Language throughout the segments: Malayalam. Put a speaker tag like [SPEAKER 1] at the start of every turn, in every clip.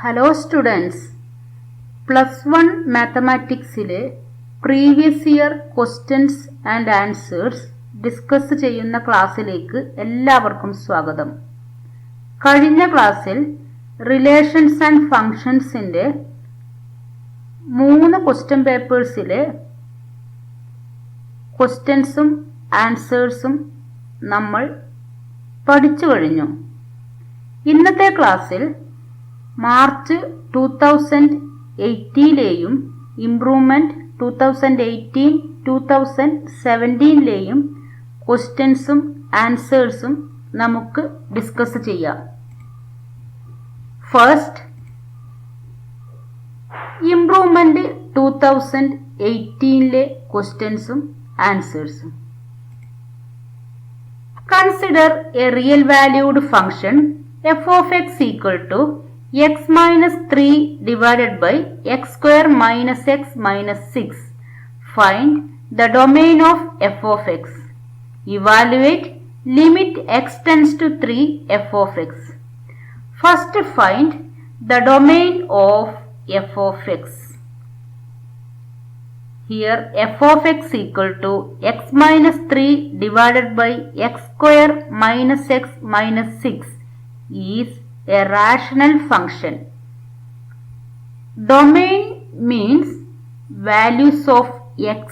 [SPEAKER 1] Hello students, +1 മാത്തമാറ്റിക്സിലെ previous year questions and answers discuss ചെയ്യുന്ന ക്ലാസ്സിലേക്ക് എല്ലാവർക്കും സ്വാഗതം. കഴിഞ്ഞ ക്ലാസ്സിൽ റിലേഷൻസ് ആൻഡ് ഫങ്ഷൻസിൻ്റെ 3 ക്വസ്റ്റ്യൻ പേപ്പേഴ്സിലെ ക്വസ്റ്റ്യൻസും ആൻസേഴ്സും നമ്മൾ പഠിച്ചു കഴിഞ്ഞു. ഇന്നത്തെ ക്ലാസ്സിൽ മാർച്ച് 2018ലെയും ഇംപ്രൂവ്മെൻറ്റ് 2018-2017ലെയും ക്വസ്റ്റ്യൻസും ആൻസേഴ്സും നമുക്ക് ഡിസ്കസ് ചെയ്യാം. ഫസ്റ്റ്, ഇംപ്രൂവ്മെൻറ്റ് 2018ലെ ക്വസ്റ്റ്യൻസും ആൻസേഴ്സും. Consider a real valued function f of x equal to x minus 3 divided by x square minus x minus 6. Find the domain of f of x. Evaluate limit x tends to 3 f of x. First find the domain of f of x. Here f of x equal to x minus 3 divided by x square minus x minus 6 is a rational function. Domain means values of x.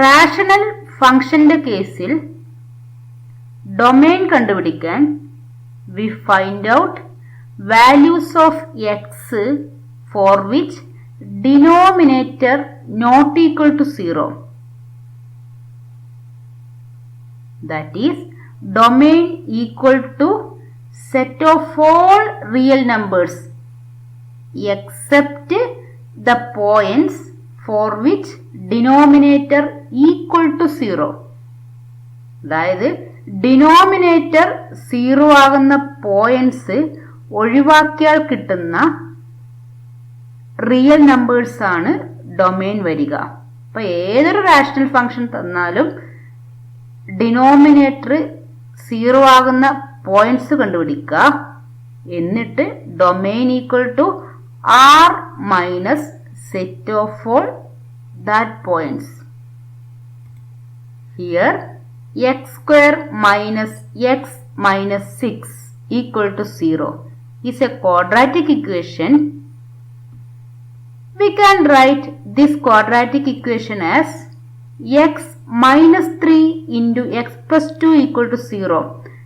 [SPEAKER 1] Rational functionന്റെ കേസിൽ domain കണ്ടുപിടിക്കാൻ we find out values of x for which denominator not equal to 0. That is, domain equal to set of all real numbers except the points for which denominator equal to 0. അതായത് ഡിനോമിനേറ്റർ 0 ആകുന്ന പോയിന്റ്സ് ഒഴിവാക്കിയാൽ കിട്ടുന്ന റിയൽ നമ്പേഴ്സ് ആണ് ഡൊമെയിൻ വരിക. അപ്പോൾ ഏതൊരു റാഷണൽ ഫംഗ്ഷൻ തന്നാലും ഡിനോമിനേറ്റർ 0 ആകുന്ന പോയിന്റ്സ് കണ്ടുപിടിക്കുക. എന്നിട്ട് domain equal to R minus set of all that points. Here x square minus x minus 6 equal to 0 is a quadratic equation. We can write this quadratic equation as x minus 3 into x plus 2 equal to 0.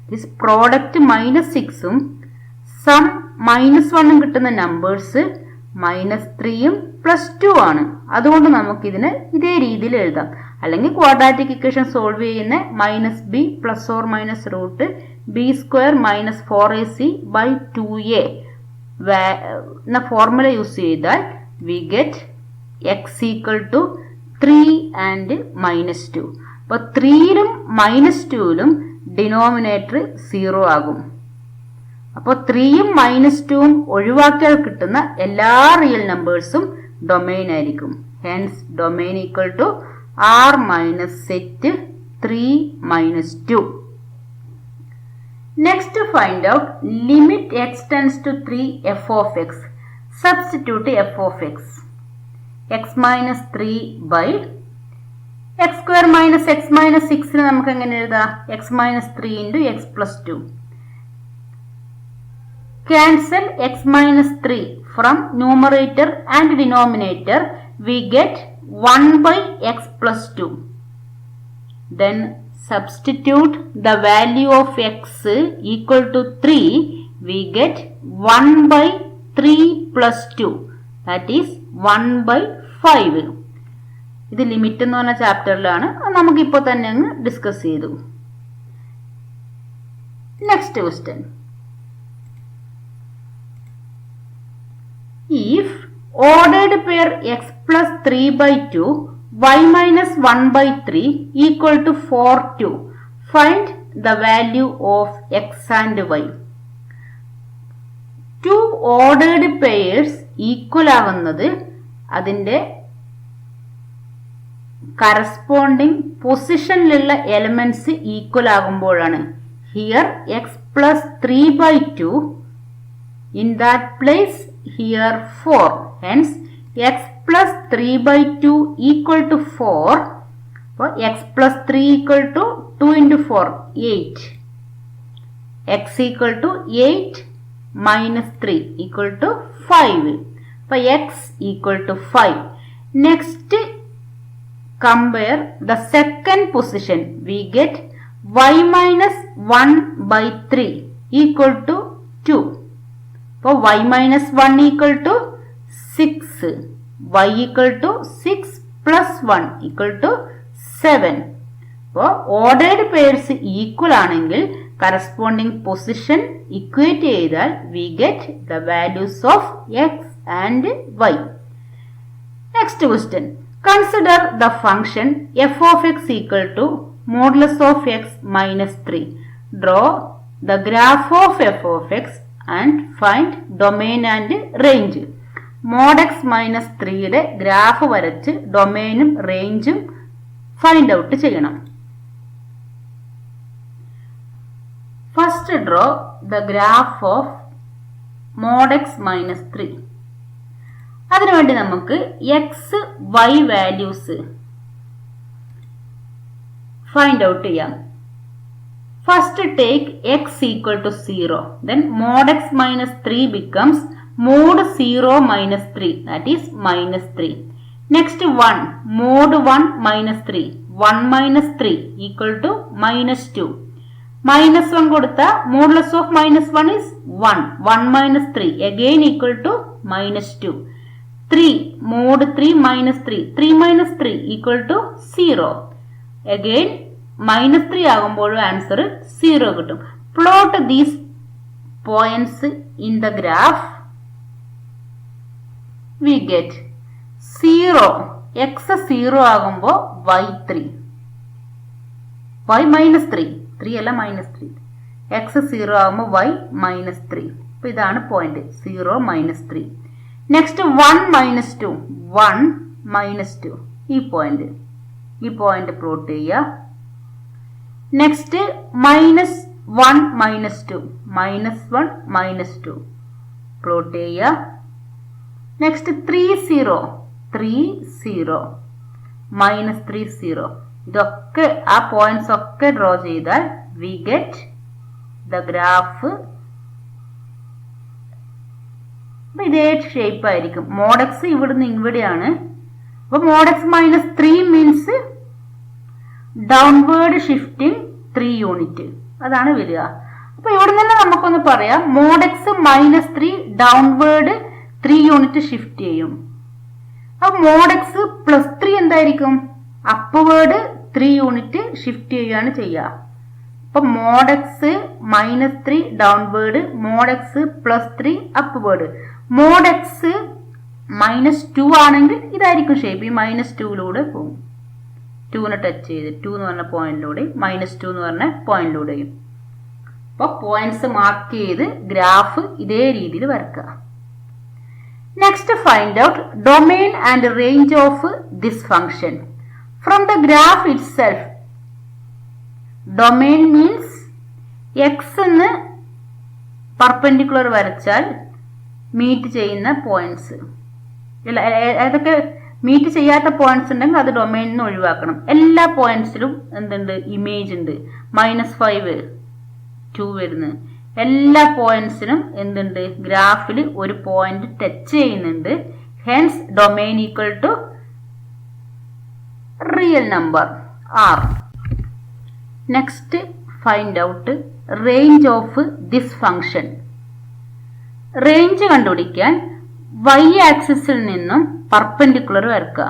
[SPEAKER 1] This product minus 6ഉം sum minus 1ഉം കിട്ടുന്ന നമ്പേഴ്സ് മൈനസ് 3ഉം പ്ലസ് 2 ആണ്. അതുകൊണ്ട് നമുക്കിതിനെ ഇതേ രീതിയിൽ എഴുതാം. അല്ലെങ്കിൽ ക്വാഡ്രാറ്റിക് ഇക്വേഷൻ സോൾവ് ചെയ്യുന്ന minus b plus or minus root b square minus 4ac by 2a എന്ന ഫോർമുല യൂസ് ചെയ്താൽ we get x equal to 3 and minus 2. അപ്പോൾ 3ലും മൈനസ് 2ലും ഡിനോമിനേറ്റർ 0 ആകും. അപ്പോൾ 3യും മൈനസ് 2ഉം ഒഴിവാക്കിയാൽ കിട്ടുന്ന എല്ലാ റിയൽ നമ്പേഴ്സും ഡൊമെയിൻ ആയിരിക്കും. Hence domain equal to R minus set 3 minus 2. Next find out limit x tends to 3 f of x. Substitute f of x. x minus 3 by x square minus x minus 6 നമുക്ക് എങ്ങനെ എഴുതാം? x minus 3 into x plus 2. Cancel x minus 3 from numerator and denominator. We get 1 by x plus 2. Then substitute the value of x equal to 3. We get 1 by 3 plus 2, that is 1 by 5. ഇത് ലിമിറ്റ് എന്ന് പറഞ്ഞ ചാപ്റ്ററിലാണ്. നമുക്കിപ്പോൾ തന്നെ അങ്ങ് ഡിസ്കസ് ചെയ്തു. Next question. If ordered pair x plus 3 by 2 y minus 1 by 3 equal to 4 2, find the value of x and y. 2 ordered pairs equal ആവുന്നത് അതിൻ്റെ കറസ്പോണ്ടിങ് പൊസിഷനിലുള്ള എലമെന്റ്സ് ഈക്വൽ ആകുമ്പോഴാണ്. Here x plus 3 by 2 In that place, here 4. Hence, x plus 3 by 2 equal to 4. So, x plus 3 equal to 2 into 4, 8. X equal to 8 minus 3 equal to 5. So, x equal to 5. Next, compare the second position. We get y minus 1 by 3 equal to 2. So, y minus 1 equal to 6. Y equal to 6 plus 1 equal to 7. So, ordered pairs equal ആണെങ്കിൽ corresponding position equate ചെയ്താൽ we get the values of x and y. Next question. Consider the function f of x equal to modulus of x minus 3. Draw the graph of f of x and find domain and range. Mod x minus 3യുടെ ഗ്രാഫ് വരച്ച് ഡൊമെയിനും റേഞ്ചും ഫൈൻഡ് ഔട്ട് ചെയ്യണം. First draw the graph of mod x minus 3. അതിനുവേണ്ടി നമുക്ക് x y values find out ചെയ്യാം. First take x equal to 0. Then mod x minus 3 becomes mod 0 minus 3, that is minus 3. Next 1, mod 1 minus 3. 1 minus 3 equal to minus 2. Minus 1 കൊടുത്ത modulus of minus 1 is 1. 1 minus 3 again equal to minus 2. 3, mod 3 minus 3. 3 minus 3 equal to 0. Again minus 3 ആകുമ്പോഴും answer 0 കിട്ടും. Plot these points in the graph. We get 0, x 0 ആകുമ്പോൾ y 3, y minus 3, 3 അല്ല minus 3, x 0 ആകുമ്പോൾ y minus 3. അപ്പോൾ ഇതാണ് point 0 minus 3. Next 1 minus 2, 1 minus 2, ഈ പോയിന്റ് പ്ലോട്ട് ചെയ്യുക. Next minus 1 minus 2, minus 1 minus 2 plot ചെയ്യുക. Next 3 0, 3 0, minus 3 0. ഇതൊക്കെ ആ പോയിന്റ്സ് ഒക്കെ ഡ്രോ ചെയ്താൽ വി ഗെറ്റ് ദ ഗ്രാഫ്. ഇതേ ഷേപ്പ് ആയിരിക്കും. mod x ഇവിടുന്ന് ഇവിടെയാണ്. അപ്പൊ mod x minus 3 means downward shifting 3 unit, അതാണ് വരിക. അപ്പൊ ഇവിടെ തന്നെ നമുക്കൊന്ന് പറയാം, mod x minus 3 downward 3 unit shift ചെയ്യും. അപ്പൊ mod x plus 3 എന്തായിരിക്കും? അപ്വേർഡ് 3 യൂണിറ്റ് ഷിഫ്റ്റ് ചെയ്യുകയാണ് ചെയ്യുക. അപ്പൊ mod x minus 3 downward, mod x plus 3 upward. mod x minus 2 ആണെങ്കിൽ ഇതായിരിക്കും ഷേപ്പ്. ഈ minus 2 പോകും. 2നെ ടച്ച് ചെയ്ത് 2 എന്ന് പറഞ്ഞ പോയിന്റിലൂടെ minus 2 എന്ന് പറഞ്ഞ പോയിന്റിലൂടെയും. അപ്പോൾ പോയിന്റ്സ് മാർക്ക് ചെയ്ത് ഗ്രാഫ് ഇതേ രീതിയിൽ വരക്കുക. Next, find out domain and range of this function. From the graph itself, domain means x എന്ന് perpendicular വരച്ചാൽ മീറ്റ് ചെയ്യുന്ന പോയിന്റ്സ്. ഏതൊക്കെ മീറ്റ് ചെയ്യാത്ത പോയിന്റ്സ് ഉണ്ടെങ്കിൽ അത് ഡൊമൈനിൽ നിന്ന് ഒഴിവാക്കണം. എല്ലാ പോയിന്റ്സിലും എന്തുണ്ട്? ഇമേജ് ഉണ്ട്. -5 2 വരുന്നത്. എല്ലാ പോയിന്റ്സിനും എന്തുണ്ട്? ഗ്രാഫിൽ ഒരു പോയിന്റ് ടച്ച് ചെയ്യുന്നുണ്ട്. Hence domain equal to real number r. Next find out range of this function. Range കണ്ടുപിടിക്കാൻ y ആക്സിസിൽ നിന്നും പെർപെൻഡിക്കുലർ വരക്കുക.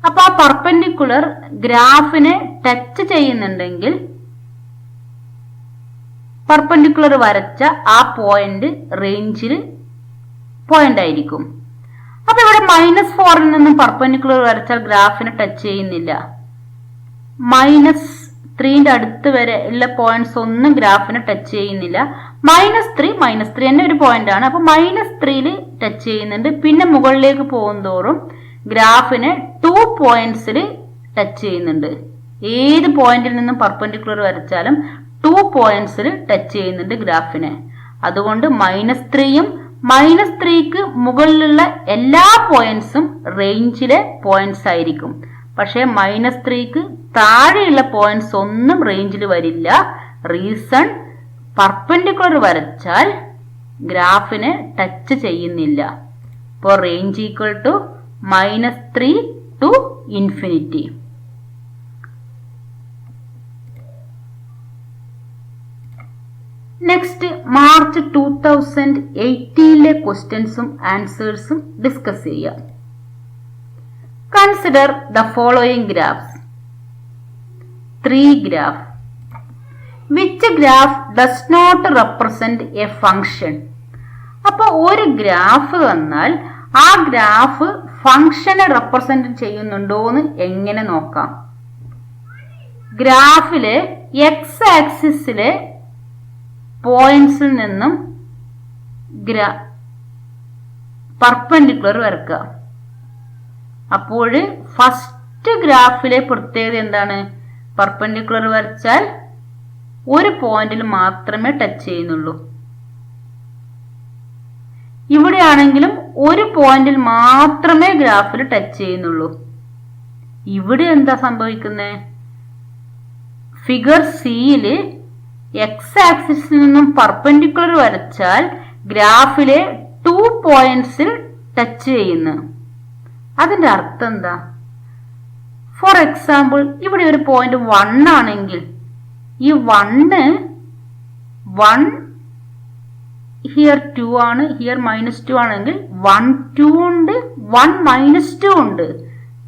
[SPEAKER 1] അപ്പൊ ആ പെർപെൻഡിക്കുലർ ഗ്രാഫിനെ ടച്ച് ചെയ്യുന്നുണ്ടെങ്കിൽ പെർപെൻഡിക്കുലർ വരച്ച ആ പോയിന്റ് റേഞ്ചിൽ പോയിന്റ് ആയിരിക്കും. അപ്പൊ ഇവിടെ -4ൽ നിന്നും പെർപെൻഡിക്കുലർ വരച്ചാൽ ഗ്രാഫിനെ ടച്ച് ചെയ്യുന്നില്ല. -3ന്റെ അടുത്ത് വരെ ഉള്ള പോയിന്റ്സ് ഒന്നും ഗ്രാഫിനെ ടച്ച് ചെയ്യുന്നില്ല. -3 തന്നെ ഒരു പോയിന്റ് ആണ്. അപ്പൊ -3ൽ ടച്ച് ചെയ്യുന്നുണ്ട്. പിന്നെ മുകളിലേക്ക് പോകുന്തോറും ഗ്രാഫിനെ 2 പോയിന്റ്സിൽ ടച്ച് ചെയ്യുന്നുണ്ട്. ഏത് പോയിന്റിൽ നിന്നും പെർപെൻഡിക്കുലർ വരച്ചാലും 2 പോയിന്റ്സിൽ ടച്ച് ചെയ്യുന്നുണ്ട് ഗ്രാഫിനെ. അതുകൊണ്ട് -3യും -3ക്ക് മുകളിലുള്ള എല്ലാ പോയിന്റ്സും റേഞ്ചിലെ പോയിന്റ്സ് ആയിരിക്കും. പക്ഷെ -3ക്ക് താഴെയുള്ള പോയിന്റ്സ് ഒന്നും റേഞ്ചിൽ വരില്ല. റീസൺ പെർപെൻഡിക്കുലർ വരച്ചാൽ ഗ്രാഫിനെ ടച്ച് ചെയ്യുന്നില്ല. അപ്പോൾ range equal to -3 to infinity. Next March 2018 ക്വസ്റ്റ്യൻസും ആൻസേഴ്സും ഡിസ്കസ് ചെയ്യാം. Consider the following graphs. 3 graph. Which graph does not represent a function? അപ്പോൾ ഒരു ഗ്രാഫ് തന്നാൽ ആ ഗ്രാഫ് ഫംഗ്ഷനെ റെപ്രസെന്റ് ചെയ്യുന്നുണ്ടോ എന്ന് എങ്ങനെ നോക്കാം? ഗ്രാഫിലെ എക്സ് ആക്സിസിലെ പോയിന്റ്സിൽ നിന്നും പെർപെൻഡിക്കുലർ വരക്കുക. അപ്പോൾ ഫസ്റ്റ് ഗ്രാഫിലെ പ്രത്യേകത എന്താണ്? പെർപെൻഡിക്കുലർ വരച്ചാൽ ഒരു പോയിന്റിൽ മാത്രമേ ടച്ച് ചെയ്യുന്നുള്ളൂ. ഇവിടെയാണെങ്കിലും ഒരു പോയിന്റിൽ മാത്രമേ ഗ്രാഫിൽ ടച്ച് ചെയ്യുന്നുള്ളൂ. ഇവിടെ എന്താ സംഭവിക്കുന്നത്? ഫിഗർ സിയില് എക്സ് ആക്സിസിൽ നിന്നും പെർപെൻഡിക്കുലർ വരച്ചാൽ ഗ്രാഫിലെ 2 പോയിന്റ്സിൽ ടച്ച് ചെയ്യുന്നു. അതിന്റെ അർത്ഥം എന്താ? ഫോർ എക്സാമ്പിൾ ഇവിടെ ഒരു പോയിന്റ് 1 ആണെങ്കിൽ ഈ 1 ഹിയർ 2 ആണ്, ഹിയർ -2 ആണെങ്കിൽ 1 2 ഉണ്ട്, 1 -2 ഉണ്ട്.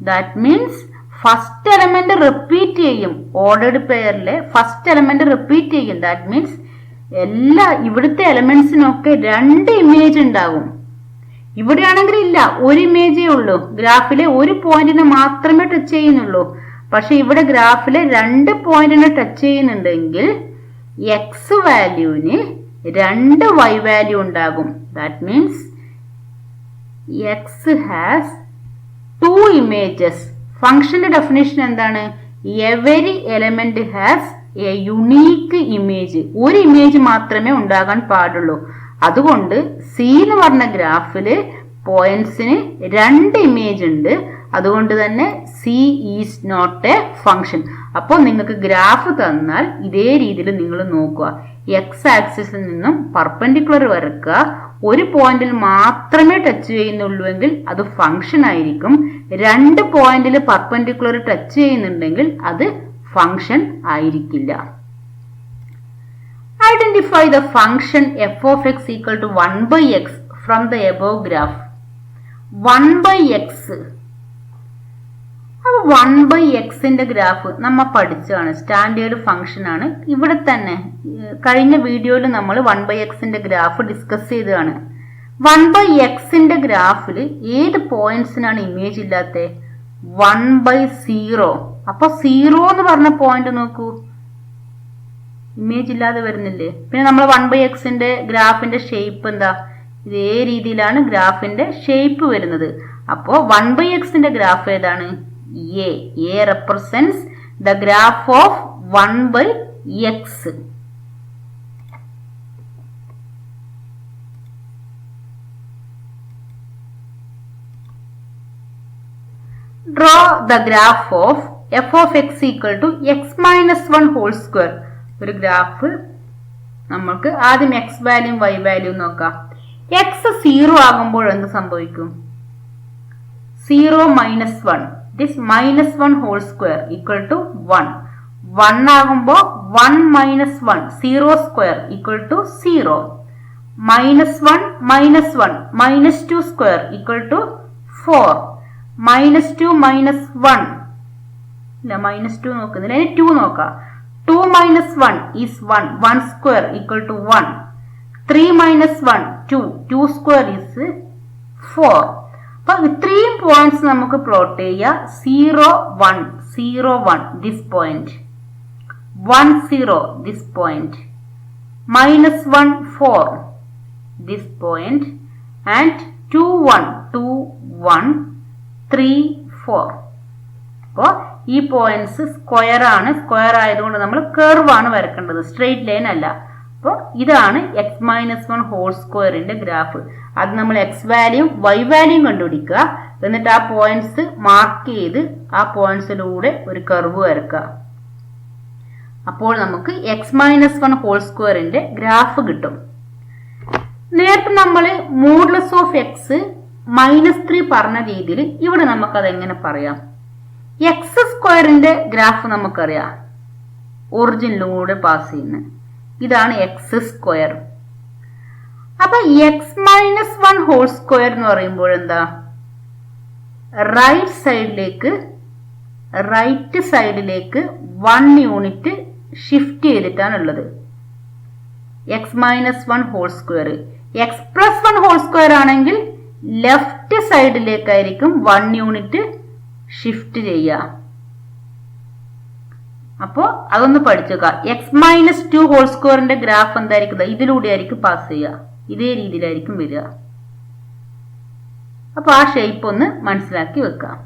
[SPEAKER 1] That means first element repeat ചെയ്യും. ഓർഡേർഡ് പെയറിലെ ഫസ്റ്റ് എലമെന്റ് റിപ്പീറ്റ് ചെയ്യും. ദാറ്റ് മീൻസ് ഇവിടുത്തെ എലമെന്റ്സിനൊക്കെ 2 ഇമേജ് ഉണ്ടാകും. ഇവിടെയാണെങ്കിൽ ഇല്ല, ഒരു ഇമേജേ ഉള്ളൂ. ഗ്രാഫിലെ ഒരു പോയിന്റിനെ മാത്രമേ ടച്ച് ചെയ്യുന്നുള്ളൂ. പക്ഷെ ഇവിടെ ഗ്രാഫിലെ 2 പോയിന്റിനെ ടച്ച് ചെയ്യുന്നുണ്ടെങ്കിൽ എക്സ് വാല്യൂവിന് 2 y വാല്യൂ ഉണ്ടാകും. That means X has 2 images. ഫംഗ്ഷന്റെ ഡെഫിനേഷൻ എന്താണ്? Every element has A unique image. ഒരു ഇമേജ് മാത്രമേ ഉണ്ടാകാൻ പാടുള്ളൂ. അതുകൊണ്ട് സി എന്ന് പറഞ്ഞ ഗ്രാഫില് പോയിന്റ്സിന് 2 ഇമേജ് ഉണ്ട്. അതുകൊണ്ട് തന്നെ C is not a function. അപ്പോൾ നിങ്ങൾക്ക് ഗ്രാഫ് തന്നാൽ ഇതേ രീതിയിൽ നിങ്ങൾ നോക്കുക. എക്സ് ആക്സിസിൽ നിന്നും പെർപെൻഡിക്കുലർ വരക്കുക. ഒരു പോയിന്റിൽ മാത്രമേ ടച്ച് ചെയ്യുന്നുള്ളൂവെങ്കിൽ അത് ഫംഗ്ഷൻ ആയിരിക്കും. 2 പോയിന്റിൽ പെർപെൻഡിക്കുലർ ടച്ച് ചെയ്യുന്നുണ്ടെങ്കിൽ അത് ഫംഗ്ഷൻ ആയിരിക്കില്ല. Identify the function f of x equal to 1/x from the above graph. 1/x. അപ്പോൾ 1/xന്റെ ഗ്രാഫ് നമ്മൾ പഠിച്ചതാണ്. സ്റ്റാൻഡേർഡ് ഫംഗ്ഷൻ ആണ്. ഇവിടെ തന്നെ കഴിഞ്ഞ വീഡിയോയിൽ നമ്മൾ 1/xന്റെ ഗ്രാഫ് ഡിസ്കസ് ചെയ്തതാണ്. 1/xന്റെ ഗ്രാഫിൽ ഏത് പോയിന്റ്സിനാണ് ഇമേജ് ഇല്ലാത്തത്? 1/0. അപ്പൊ 0 എന്ന് പറഞ്ഞ പോയിന്റ് നോക്കൂ, ഇമേജ് ഇല്ലാതെ വരുന്നില്ലേ? പിന്നെ നമ്മൾ 1/xന്റെ ഗ്രാഫിന്റെ ഷേപ്പ് എന്താ? ഇതേ രീതിയിലാണ് ഗ്രാഫിന്റെ ഷേപ്പ് വരുന്നത്. അപ്പോ 1/xന്റെ ഗ്രാഫ് ഏതാണ്? A represents the graph of 1/x. Draw the graph of f of x equal to x minus 1 whole square. ഒരു ഗ്രാഫ് നമുക്ക് ആദ്യം x വാല്യൂ y വാല്യൂ നോക്കാം. x 0 ആകുമ്പോൾ എന്ത് സംഭവിക്കും? 0 minus 1. This minus 1 whole square equal to 1. 1 ആകുമ്പോൾ 1 minus 1. 0 square equal to 0. Minus 1 minus 1. Minus 2 square equal to 4. Minus 2 minus 1. ഇല്ല, minus 2 നോക്കുന്നില്ല. ഇനി 2 നോക്കാം. 2 minus 1 is 1. 1 square equal to 1. 3 minus 1, 2. 2 square is 4. അപ്പോൾ ഇത്രയും പോയിന്റ്സ് നമുക്ക് പ്ലോട്ട് ചെയ്യാം. 0 1 0 1 this point, 1 0 this point, minus 1 4 this point, and 2 1 2 1 3 4. അപ്പോൾ ഈ പോയിന്റ്സ് സ്ക്വയർ ആണ്. സ്ക്വയർ ആയതുകൊണ്ട് നമ്മൾ കർവ് ആണ് വരക്കേണ്ടത്, സ്ട്രെയിറ്റ് ലൈൻ അല്ല. അപ്പോൾ ഇതാണ് x-1 ഗ്രാഫ്. അത് നമ്മൾ എക്സ് വാല്യൂം വൈ വാല്യൂം കണ്ടുപിടിക്കുക. എന്നിട്ട് ആ പോയിന്റ്സ് മാർക്ക് ചെയ്ത് ആ പോയിന്റ്സിലൂടെ ഒരു കർവ് വരക്കുക. അപ്പോൾ നമുക്ക് x-1 ഗ്രാഫ് കിട്ടും. നേരത്തെ നമ്മൾ മോഡുലസ് ഓഫ് എക്സ് -3 പറഞ്ഞ രീതിയിൽ ഇവിടെ നമുക്കത് എങ്ങനെ പറയാം? x² ഗ്രാഫ് നമുക്കറിയാം, ഒറിജിനിലൂടെ പാസ് ചെയ്യുന്ന ഇതാണ് x². അപ്പൊ x-1 എന്ന് പറയുമ്പോൾ എന്താ? റൈറ്റ് സൈഡിലേക്ക് 1 യൂണിറ്റ് ഷിഫ്റ്റ് ചെയ്തിട്ടാണുള്ളത്. x-1 x+1 ആണെങ്കിൽ ലെഫ്റ്റ് സൈഡിലേക്കായിരിക്കും 1 യൂണിറ്റ് ഷിഫ്റ്റ് ചെയ്യുക. അപ്പോ അതൊന്ന് പഠിച്ചേക്ക. x-2 ഗ്രാഫ് എന്തായിരിക്കും? ഇതിലൂടെ ആയിരിക്കും പാസ് ചെയ്യുക, ഇതേ രീതിയിലായിരിക്കും വരിക. അപ്പൊ ആ ഷേപ്പ് ഒന്ന് മനസ്സിലാക്കി വെക്കാം.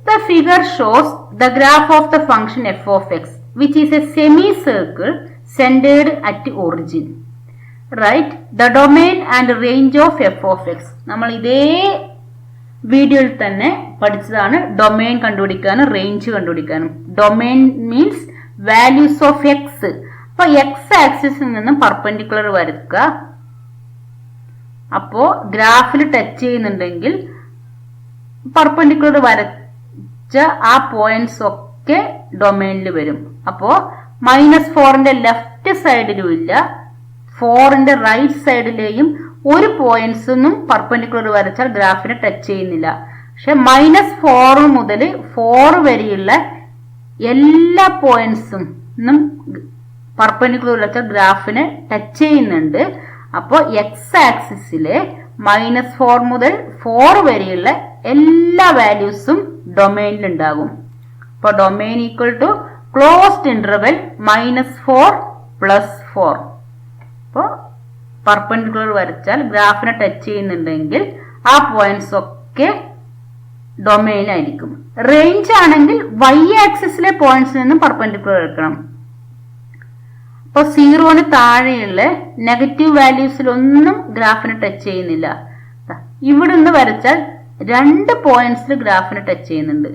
[SPEAKER 1] The figure shows the graph of the function f of x, which is a semicircle centered at origin. Right? The domain and range of f of x. നമ്മൾ ഇതേ വീഡിയോയിൽ തന്നെ പഠിച്ചതാണ് ഡൊമെയിൻ കണ്ടുപിടിക്കാനും റേഞ്ച് കണ്ടുപിടിക്കാനും. Domain means values of X. അപ്പൊ എക്സ് ആക്സിസിൽ നിന്നും പെർപെൻഡിക്കുലർ വരയ്ക്കുക. അപ്പോ ഗ്രാഫിൽ ടച്ച് ചെയ്യുന്നുണ്ടെങ്കിൽ പെർപെൻഡിക്കുലർ വരച്ച ആ പോയിന്റ്സ് ഒക്കെ ഡൊമെയിനിൽ വരും. അപ്പോ -4 ലെഫ്റ്റ് സൈഡിലും ഇല്ല, 4 റൈറ്റ് സൈഡിലെയും ഒരു പോയിന്റ്സ് ഒന്നും പെർപെൻഡിക്കുലർ വരച്ചാൽ ഗ്രാഫിനെ ടച്ച് ചെയ്യുന്നില്ല. പക്ഷെ -4 മുതൽ 4 വരെയുള്ള എല്ലാ പോയിന്റ്സും പെർപെൻഡിക്കുലർ വരച്ചാൽ ഗ്രാഫിനെ ടച്ച് ചെയ്യുന്നുണ്ട്. അപ്പോൾ എക്സ് ആക്സിസിലെ -4 മുതൽ 4 വരെയുള്ള എല്ലാ വാല്യൂസും ഡൊമെയിനിൽ ഉണ്ടാകും. അപ്പോൾ domain equal to closed interval -4 + 4. അപ്പോൾ പെർപെൻഡിക്കുലർ വരച്ചാൽ ഗ്രാഫിനെ ടച്ച് ചെയ്യുന്നുണ്ടെങ്കിൽ ആ പോയിന്റ്സ് ഒക്കെ ഡൊമെയിൻ ആയിരിക്കും. റേഞ്ച് ആണെങ്കിൽ y ആക്സിസിലെ പോയിന്റ്സിൽ നിന്നും പെർപെൻഡിക്കുലർ എടുക്കണം. അപ്പൊ 0ന് താഴെയുള്ള നെഗറ്റീവ് വാല്യൂസിലൊന്നും ഗ്രാഫിനെ ടച്ച് ചെയ്യുന്നില്ല. ഇവിടെ നിന്ന് വരച്ചാൽ 2 പോയിന്റ്സിൽ ഗ്രാഫിനെ ടച്ച് ചെയ്യുന്നുണ്ട്.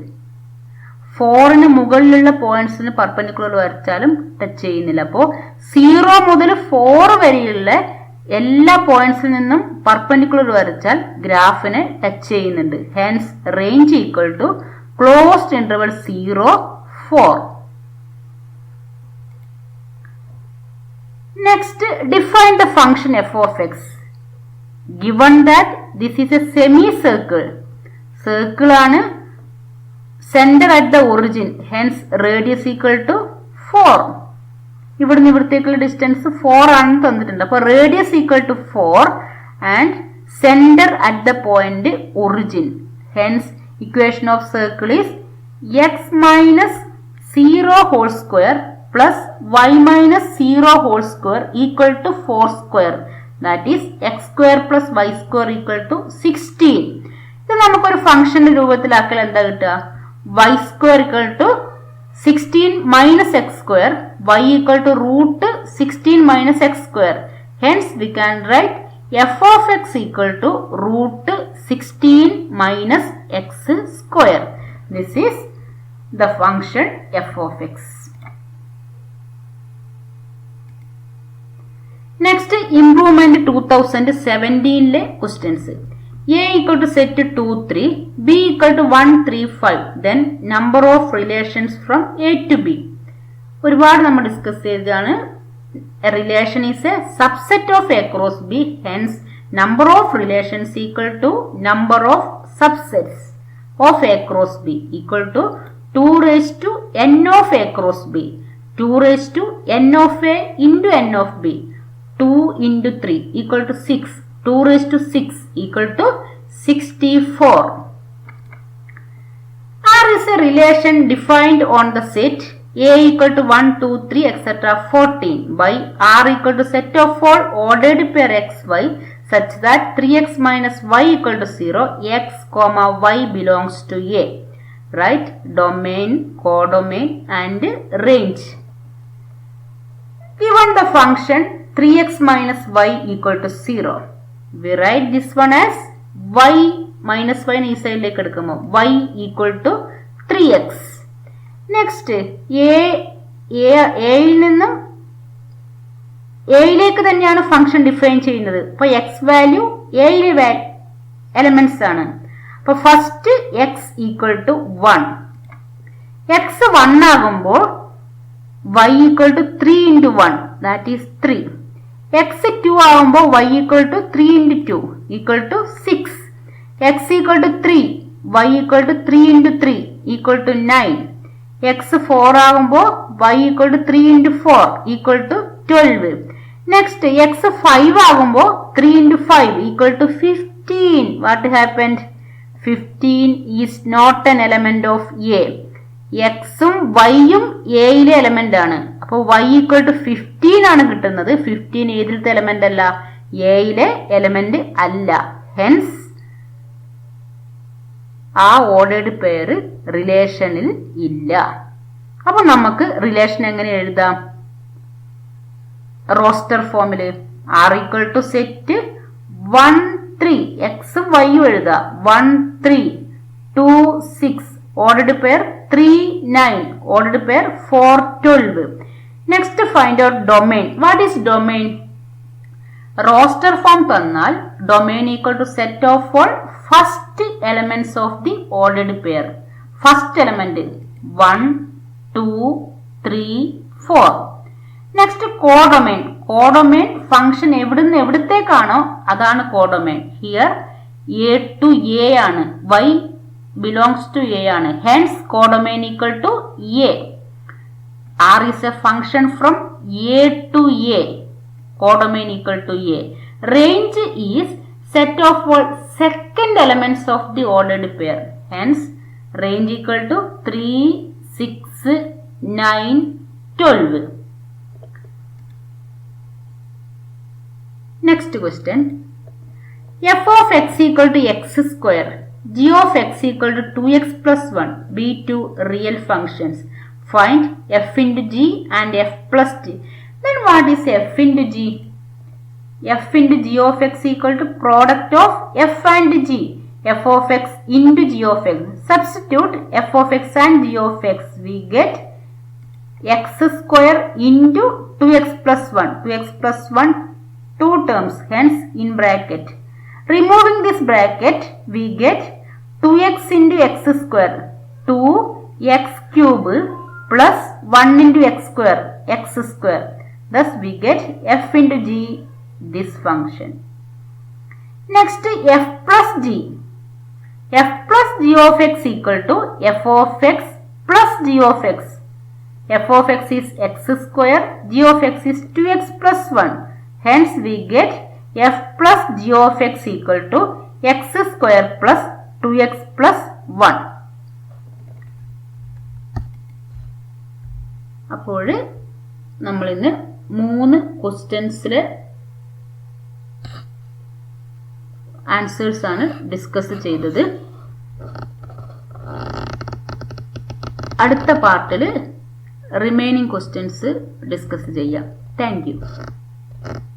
[SPEAKER 1] 4ന് മുകളിലുള്ള പോയിന്റ്സിന് പെർപെൻഡിക്കുലർ വരച്ചാലും ടച്ച് ചെയ്യുന്നില്ല. അപ്പോൾ 0 മുതൽ 4 വരെയുള്ള എല്ലാ പോയിന്റ്സിൽ നിന്നും പെർപെൻഡിക്കുലർ വരച്ചാൽ ഗ്രാഫിനെ ടച്ച് ചെയ്യുന്നുണ്ട്. Hence range equal to closed interval 0, 4. Next, define the function f of x. Given that this is a semicircle, circle ആണ്, center at the origin, hence radius equal to 4. ഇവിടുന്ന് ഇവിടത്തേക്കുള്ള ഡിസ്റ്റൻസ് 4 ആണെന്ന് തന്നിട്ടുണ്ട്. അപ്പോൾ radius equal to 4 and centre at the point origin. Hence equation of circle is x-0² plus y-0² equal to 4². That is x² plus y² equal to 16. ഇത് നമുക്കൊരു ഫംഗ്ഷന്റെ രൂപത്തിലാക്കിയാൽ എന്താ കിട്ടുക? y² equal to 16 minus x², y equal to √16 minus x². Hence we can write f of x equal to √16 minus x². This is the function f of x. Next, improvement 2017 questions. A equal to set 2, 3, B equal to 1, 3, 5. Then number of relations from A to B. ഒരുപാട് നമ്മൾ ഡിസ്കസ് ചെയ്തതാണ്. A relation is a subset of A cross B. Hence, number of relations equal to number of subsets of A cross B equal to 2 raised to n of A cross B. 2 raised to n of A into n of B. 2 into 3 equal to 6. 2 raised to 6 equal to 64. R is a relation defined on the set A equal to 1, 2, 3, etc. 14 by R equal to set of all ordered pair xy such that 3x minus y equal to 0, x, y belongs to A. right? Domain, codomain and range. Given the function 3x minus y equal to 0, we write this one as y minus y ഈ സൈഡിലേക്ക് എടുക്കുമ്പോൾ y equal to 3x. Next എയിൽ നിന്നും എയിലേക്ക് തന്നെയാണ് ഫംഗ്ഷൻ ഡിഫൈൻ ചെയ്യുന്നത്. അപ്പോൾ എക്സ് വാല്യൂ എയിലെ എലമെന്റ്സ് ആണ്. അപ്പോൾ first x equal to 1. X 1 ആകുമ്പോൾ y equal to 3 into 1, that is 3. x 2 ആകുമ്പോൾ y equal to 3 into 2 equal to 6. x equal to 3, y equal to 3 into 3 equal to 9. x 4 ആകുമ്പോൾ y equal to 3 into 4 equal to 12. Next x 5 ആകുമ്പോൾ 3 into 5 equal to 15. What happened? 15 is not an element of A. എക്സും വൈയും എയിലെ എലമെന്റ് ആണ്. അപ്പോൾ y ഈക്വൽ ടു 15 ആണ് കിട്ടുന്നത്. 15 ഏതിലത്തെ എലമെന്റ് അല്ല? എയിലെ എലമെന്റ് അല്ല. ഹെൻസ് ആ ഓർഡേർഡ് പെയർ റിലേഷനിൽ ഇല്ല. അപ്പൊ നമുക്ക് റിലേഷൻ എങ്ങനെ എഴുതാം? റോസ്റ്റർ ഫോമില് ആർ ഈക്വൽ ടു സെറ്റ് 1 3 എക്സും വൈയും എഴുതാം. 1 3 2 6 ordered pair 3 9 ordered pair 4 12. Next find out domain. What is domain? Roster form തന്നാൽ domain equal to set of all first elements of the ordered pair. First element 1 2 3 4. Next codomain. Codomain function എവിടുന്ന് എവിടത്തേക്കാണോ അതാണ് codomain. Here a to a ആണ്. y belongs to A ആണ്. Hence codomain equal to A. R is a function from A to A. Codomain equal to A. Range is set of all second elements of the ordered pair. Hence range equal to 3 6 9 12. Next question. F of x equal to x square, g of x equal to 2x plus 1 be two real functions. Find f into g and f plus g. Then what is f into g? F into g of x equal to product of f and g. F of x into g of x. Substitute f of x and g of x. We get x square into 2x plus 1. 2x plus 1 two terms. Hence in bracket. Removing this bracket, we get 2x into x square, 2x cube plus 1 into x square, x square. Thus we get f into g, this function. Next f plus g. F plus g of x equal to f of x plus g of x. F of x is x square, g of x is 2x plus 1. Hence we get f plus g of x equal to x square plus 2x plus 1. അപ്പോൾ നമ്മൾ ഇന്ന് 3 ക്വസ്റ്റ്യൻസിലെ ആൻസേഴ്സ് ആണ് ഡിസ്കസ് ചെയ്തത്. അടുത്ത പാർട്ടിൽ റിമൈനിങ് ക്വസ്റ്റ്യൻസ് ഡിസ്കസ് ചെയ്യാം. Thank you.